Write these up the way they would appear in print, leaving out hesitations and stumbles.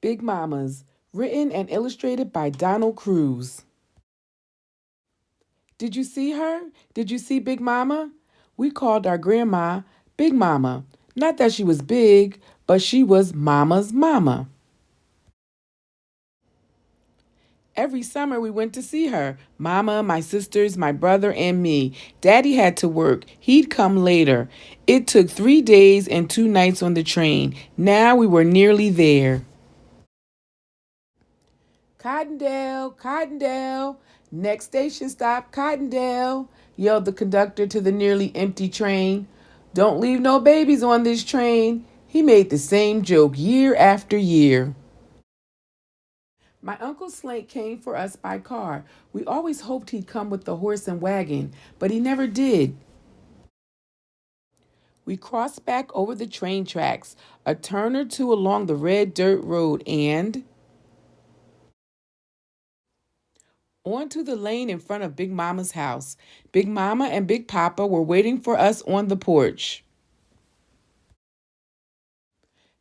Big Mamas, written and illustrated by Donald Cruz. Did you see her? Did you see Big Mama? We called our grandma Big Mama. Not that she was big, but she was Mama's mama. Every summer we went to see her. Mama, my sisters, my brother, and me. Daddy had to work. He'd come later. It took 3 days and 2 nights on the train. Now we were nearly there. Cottondale, Cottondale. Next station stop, Cottondale, yelled the conductor to the nearly empty train. Don't leave no babies on this train. He made the same joke year after year. My Uncle Slate came for us by car. We always hoped he'd come with the horse and wagon, but he never did. We crossed back over the train tracks, a turn or two along the red dirt road, and onto the lane in front of Big Mama's house. Big Mama and Big Papa were waiting for us on the porch.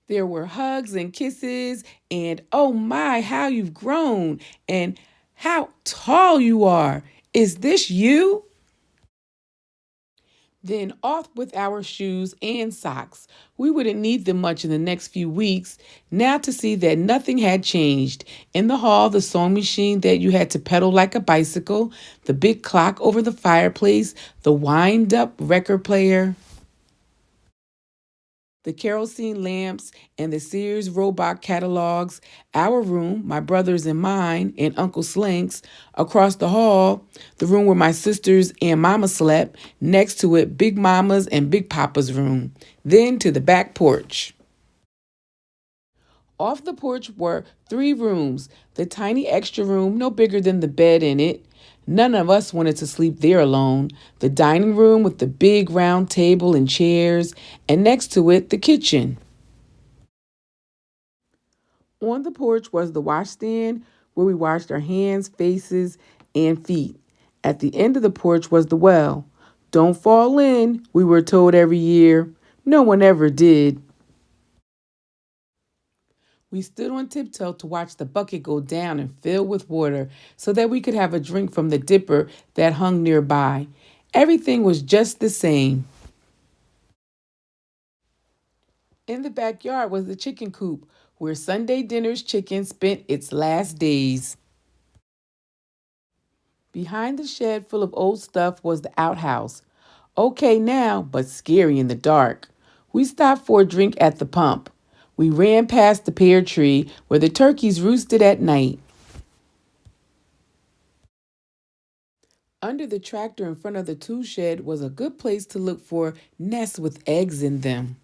There were hugs and kisses, and oh my, how you've grown, and how tall you are. Is this you? Then off with our shoes and socks. We wouldn't need them much in the next few weeks. Now to see that nothing had changed. In the hall, the sewing machine that you had to pedal like a bicycle, the big clock over the fireplace, the wind-up record player, the kerosene lamps, and the Sears Roebuck catalogs, our room, my brother's and mine, and Uncle Slink's, across the hall, the room where my sisters and Mama slept, next to it, Big Mama's and Big Papa's room, then to the back porch. Off the porch were 3 rooms, the tiny extra room, no bigger than the bed in it. None of us wanted to sleep there alone. The dining room with the big round table and chairs, and next to it, the kitchen. On the porch was the washstand where we washed our hands, faces, and feet. At the end of the porch was the well. Don't fall in, we were told every year. No one ever did. We stood on tiptoe to watch the bucket go down and fill with water so that we could have a drink from the dipper that hung nearby. Everything was just the same. In the backyard was the chicken coop where Sunday dinner's chicken spent its last days. Behind the shed full of old stuff was the outhouse. Okay now, but scary in the dark. We stopped for a drink at the pump. We ran past the pear tree where the turkeys roosted at night. Under the tractor in front of the tool shed was a good place to look for nests with eggs in them.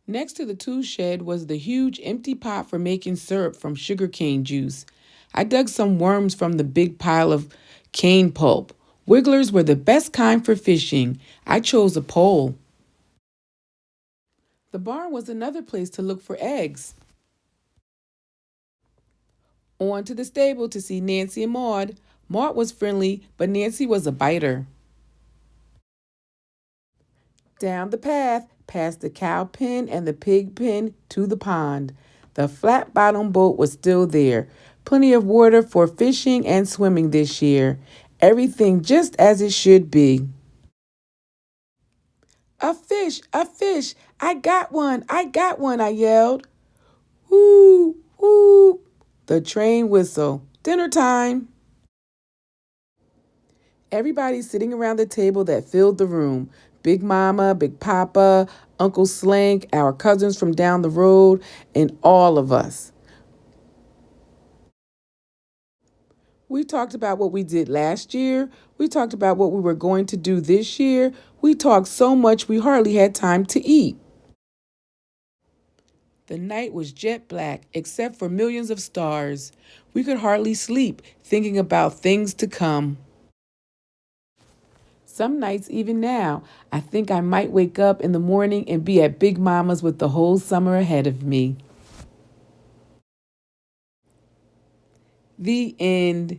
Next to the tool shed was the huge empty pot for making syrup from sugarcane juice. I dug some worms from the big pile of cane pulp. Wigglers were the best kind for fishing. I chose a pole. The barn was another place to look for eggs. On to the stable to see Nancy and Maud. Maud was friendly, but Nancy was a biter. Down the path, past the cow pen and the pig pen to the pond. The flat bottom boat was still there. Plenty of water for fishing and swimming this year. Everything just as it should be. A fish, a fish. I got one, I yelled. Whoo, whoo. The train whistle. Dinner time. Everybody sitting around the table that filled the room. Big Mama, Big Papa, Uncle Slank, our cousins from down the road, and all of us. We talked about what we did last year. We talked about what we were going to do this year. We talked so much we hardly had time to eat. The night was jet black, except for millions of stars. We could hardly sleep, thinking about things to come. Some nights, even now, I think I might wake up in the morning and be at Big Mama's with the whole summer ahead of me. The end.